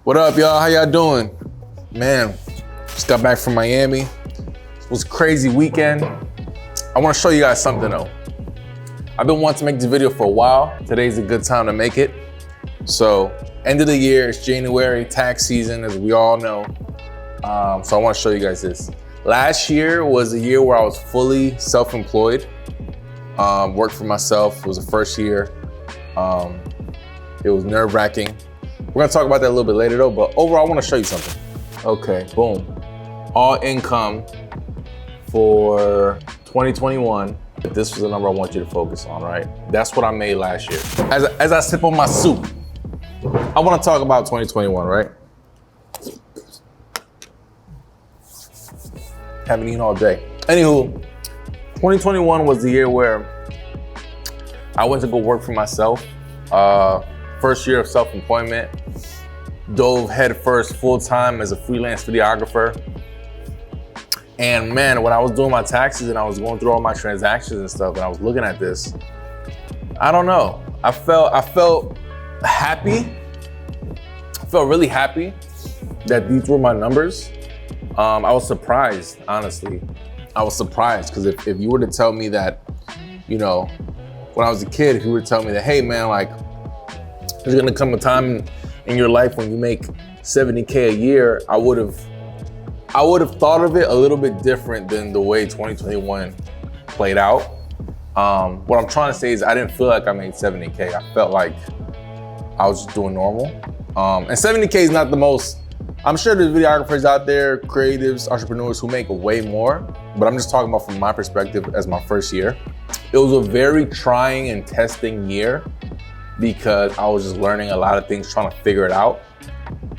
What up, y'all? How y'all doing? Man, just got back from Miami. It was a crazy weekend. I want to show you guys something though. I've been wanting to make this video for a while. Today's a good time to make it. So, end of the year, it's January, tax season, as we all know. So I want to show you guys this. Last year was a year where I was fully self-employed. Worked for myself. It was the first year. It was nerve-wracking. We're gonna talk about that a little bit later though, but overall I wanna show you something. Okay, boom. All income for 2021. This was the number I want you to focus on, right? That's what I made last year. As I sip on my soup, I wanna talk about 2021, right? Haven't eaten all day. Anywho, 2021 was the year where I went to go work for myself. First year of self-employment, dove headfirst full-time as a freelance videographer. And man, when I was doing my taxes and I was going through all my transactions and stuff, and I was looking at this, I don't know. I felt happy. I felt really happy that these were my numbers. I was surprised, honestly. I was surprised because if you were to tell me that, you know, when I was a kid, if you were to tell me that, hey man, like, there's gonna come a time in your life when you make 70K a year, I would have thought of it a little bit different than the way 2021 played out. What I'm trying to say is I didn't feel like I made 70K. I felt like I was just doing normal. And 70K is not the most, I'm sure there's videographers out there, creatives, entrepreneurs who make way more, but I'm just talking about from my perspective as my first year. It was a very trying and testing year because I was just learning a lot of things, trying to figure it out.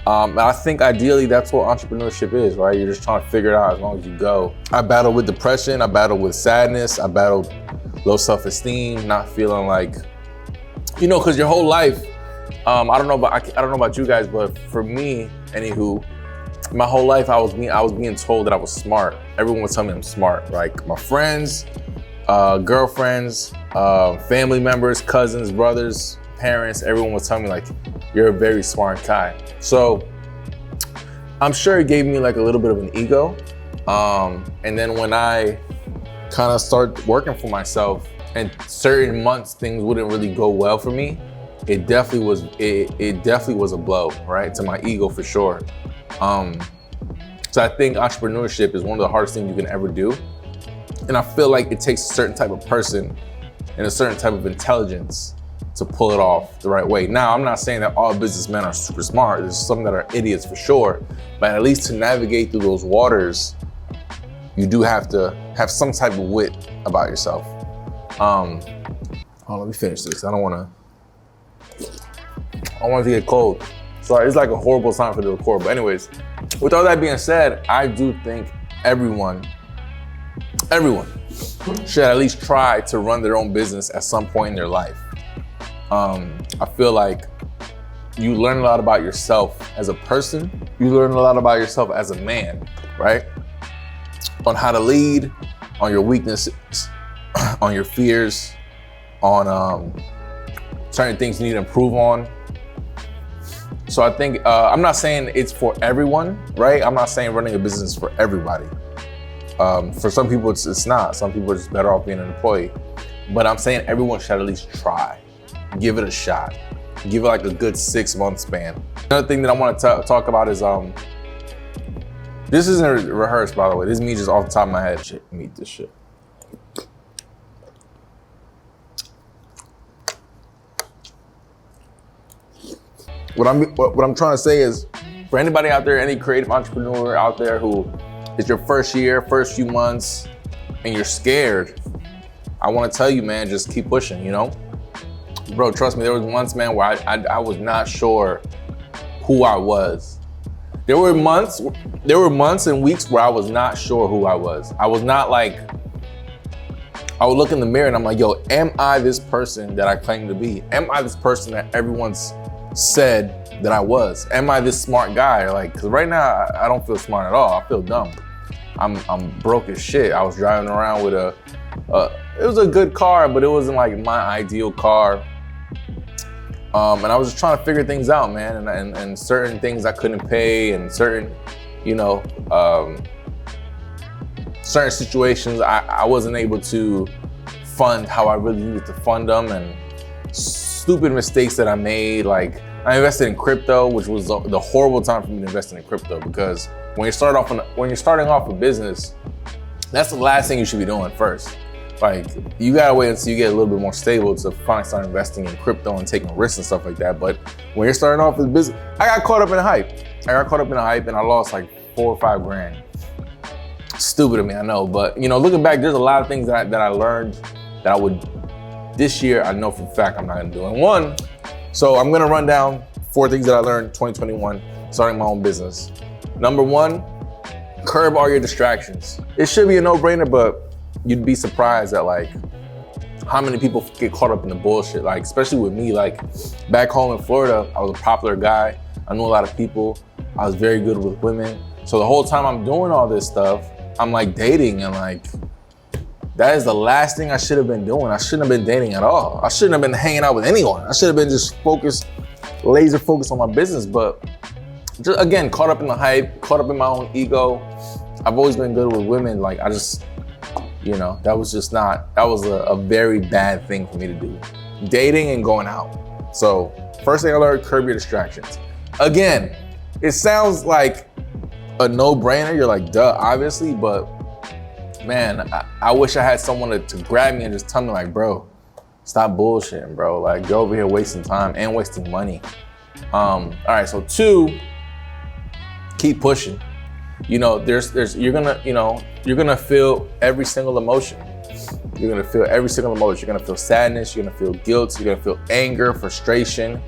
And I think ideally that's what entrepreneurship is, right? You're just trying to figure it out as long as you go. I battled with depression, I battled with sadness, I battled low self-esteem, not feeling like, you know, because your whole life, I don't know about you guys, but for me, anywho, my whole life I was being told that I was smart. Everyone would tell me I'm smart. Like my friends, girlfriends, family members, cousins, brothers, parents, everyone was telling me like, you're a very smart guy. So I'm sure it gave me like a little bit of an ego. And then when I kind of started working for myself and certain months things wouldn't really go well for me, it definitely was a blow, right? To my ego for sure. So I think entrepreneurship is one of the hardest things you can ever do. And I feel like it takes a certain type of person and a certain type of intelligence to pull it off the right way. Now, I'm not saying that all businessmen are super smart. There's some that are idiots for sure, but at least to navigate through those waters, you do have to have some type of wit about yourself. Let me finish this. I don't want it to get cold. Sorry, it's like a horrible time for the record. But anyways, with all that being said, I do think everyone should at least try to run their own business at some point in their life. I feel like you learn a lot about yourself as a person. You learn a lot about yourself as a man, right? On how to lead, on your weaknesses, on your fears, on certain things you need to improve on. So I think, I'm not saying it's for everyone, right? I'm not saying running a business is for everybody. For some people, it's not. Some people are just better off being an employee. But I'm saying everyone should at least try. Give it a shot. Give it like a good 6-month span. Another thing that I want to talk about is, this isn't rehearsed, by the way. This is me just off the top of my head. Shit, let me eat this shit. What I'm trying to say is, for anybody out there, any creative entrepreneur out there who is your first year, first few months, and you're scared, I want to tell you, man, just keep pushing, you know? Bro, trust me, there was months, man, where I was not sure who I was. There were months and weeks where I was not sure who I was. I was not like, I would look in the mirror and I'm like, yo, am I this person that I claim to be? Am I this person that everyone's said that I was? Am I this smart guy? Like, cause right now I don't feel smart at all. I feel dumb. I'm broke as shit. I was driving around with it was a good car, but it wasn't like my ideal car. And I was just trying to figure things out, man. And certain things I couldn't pay, and certain, you know, certain situations I wasn't able to fund how I really needed to fund them, and stupid mistakes that I made. Like, I invested in crypto, which was the horrible time for me to invest in crypto, because when you're starting off a business, that's the last thing you should be doing first. Like, you gotta wait until you get a little bit more stable to finally start investing in crypto and taking risks and stuff like that. But when you're starting off with business, I got caught up in the hype. And I lost like 4 or 5 grand. Stupid of me, I know. But, you know, looking back, there's a lot of things that I learned that I would, this year, I know for a fact I'm not gonna do. And one, so I'm gonna run down 4 things that I learned 2021, starting my own business. Number 1, curb all your distractions. It should be a no-brainer, but you'd be surprised at like how many people get caught up in the bullshit. Like, especially with me, like back home in Florida, I was a popular guy. I knew a lot of people. I was very good with women. So the whole time I'm doing all this stuff, I'm like dating, and like, that is the last thing I should have been doing. I shouldn't have been dating at all. I shouldn't have been hanging out with anyone. I should have been just laser focused on my business. But just, again, caught up in the hype, caught up in my own ego. I've always been good with women. Like, I just, you know, that was a very bad thing for me to do. Dating and going out. So first thing I learned, curb your distractions. Again, it sounds like a no-brainer. You're like, duh, obviously, but man, I wish I had someone to grab me and just tell me like, bro, stop bullshitting, bro. Like, you're over here wasting time and wasting money. All right, so 2, keep pushing. You know, you're gonna feel every single emotion. You're gonna feel every single emotion. You're gonna feel sadness, you're gonna feel guilt, you're gonna feel anger, frustration,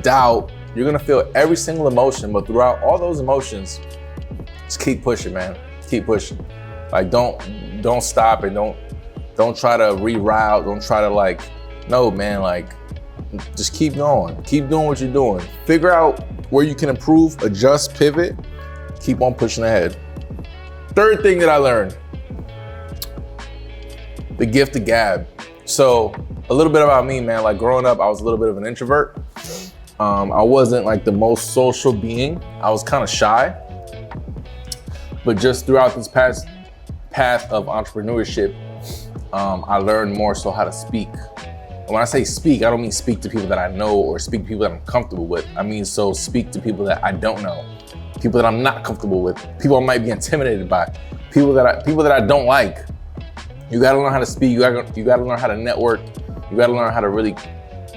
doubt. You're gonna feel every single emotion, but throughout all those emotions, just keep pushing, man. Keep pushing. Like, don't stop, and don't try to reroute. Don't try to like, no, man, like, just keep going. Keep doing what you're doing. Figure out where you can improve, adjust, pivot, keep on pushing ahead. 3rd thing that I learned, the gift of gab. So a little bit about me, man. Like, growing up, I was a little bit of an introvert. I wasn't like the most social being. I was kind of shy. But just throughout this past path of entrepreneurship, I learned more so how to speak. And when I say speak, I don't mean speak to people that I know or speak to people that I'm comfortable with. I mean, so speak to people that I don't know, people that I'm not comfortable with, people I might be intimidated by, people that I don't like. You gotta learn how to speak. You gotta learn how to network. You gotta learn how to really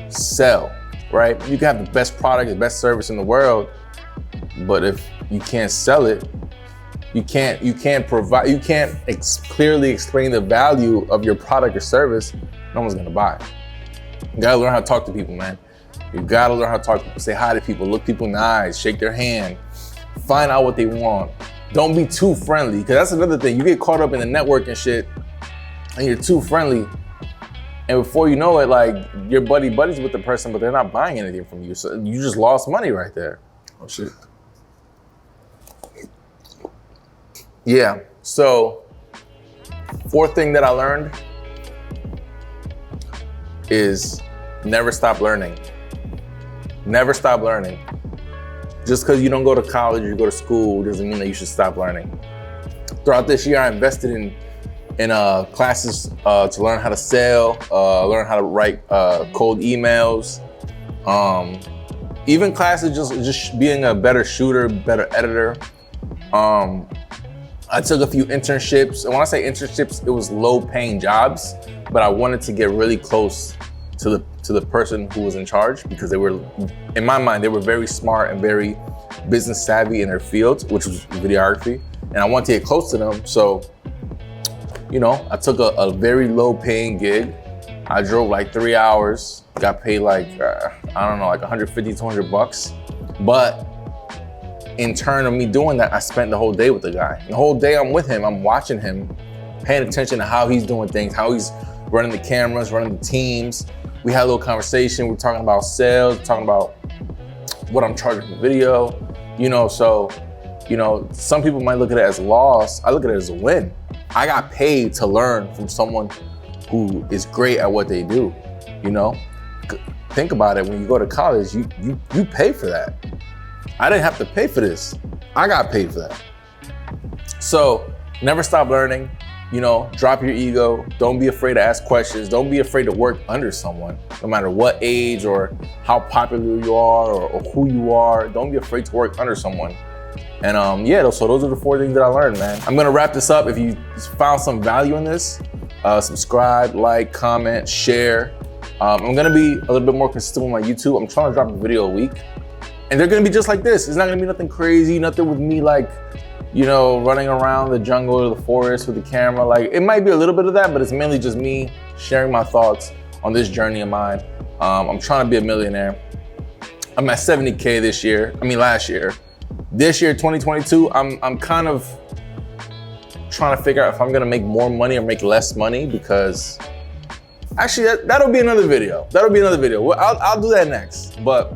sell, right? You can have the best product, the best service in the world, but if you can't sell it, you can't clearly explain the value of your product or service, no one's gonna buy. You gotta learn how to talk to people, man. You gotta learn how to talk to people, say hi to people, look people in the eyes, shake their hand, find out what they want. Don't be too friendly, because that's another thing. You get caught up in the networking shit and you're too friendly, and before you know it, like, you're buddies with the person, but they're not buying anything from you. So you just lost money right there. Oh shit. Yeah, so 4th thing that I learned is never stop learning. Never stop learning. Just because you don't go to college or you go to school doesn't mean that you should stop learning. Throughout this year, I invested in classes to learn how to sell, learn how to write cold emails, even classes just being a better shooter, better editor. I took a few internships, and when I say internships, it was low-paying jobs, but I wanted to get really close to the person who was in charge, because they were, in my mind, they were very smart and very business savvy in their field, which was videography, and I wanted to get close to them. So, you know, I took a very low-paying gig. I drove like 3 hours, got paid like, I don't know, like 150, 200 bucks, but in turn of me doing that, I spent the whole day with the guy. The whole day I'm with him, I'm watching him, paying attention to how he's doing things, how he's running the cameras, running the teams. We had a little conversation. We're talking about sales, talking about what I'm charging for video, you know, so, you know, some people might look at it as a loss. I look at it as a win. I got paid to learn from someone who is great at what they do, you know? think about it, when you go to college, you pay for that. I didn't have to pay for this. I got paid for that. So never stop learning. Drop your ego. Don't be afraid to ask questions. Don't be afraid to work under someone, no matter what age or how popular you are or who you are. Don't be afraid to work under someone. And so those are the 4 things that I learned, man. I'm gonna wrap this up. If you found some value in this, subscribe, like, comment, share. I'm gonna be a little bit more consistent with my YouTube. I'm trying to drop a video a week. And they're gonna be just like this. It's not gonna be nothing crazy, nothing with me like, running around the jungle or the forest with the camera. Like, it might be a little bit of that, but it's mainly just me sharing my thoughts on this journey of mine. I'm trying to be a millionaire. I'm at 70K last year. This year, 2022, I'm kind of trying to figure out if I'm gonna make more money or make less money, because actually that'll be another video. Well, I'll do that next. But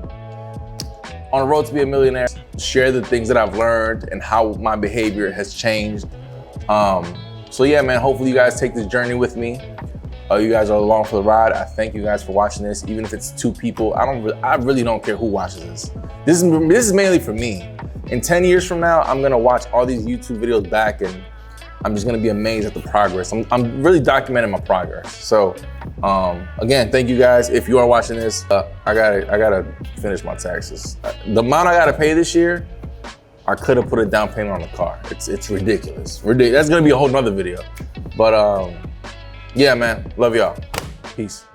on the road to be a millionaire, share the things that I've learned and how my behavior has changed. So yeah, man, hopefully you guys take this journey with me. You guys are along for the ride. I thank you guys for watching this. Even if it's 2 people, I really don't care who watches this. This is mainly for me. In 10 years from now, I'm gonna watch all these YouTube videos back and I'm just gonna be amazed at the progress. I'm really documenting my progress. So again, thank you guys. If you are watching this, I gotta finish my taxes. The amount I gotta pay this year, I could have put a down payment on the car. It's ridiculous. That's gonna be a whole nother video. But yeah, man, love y'all. Peace.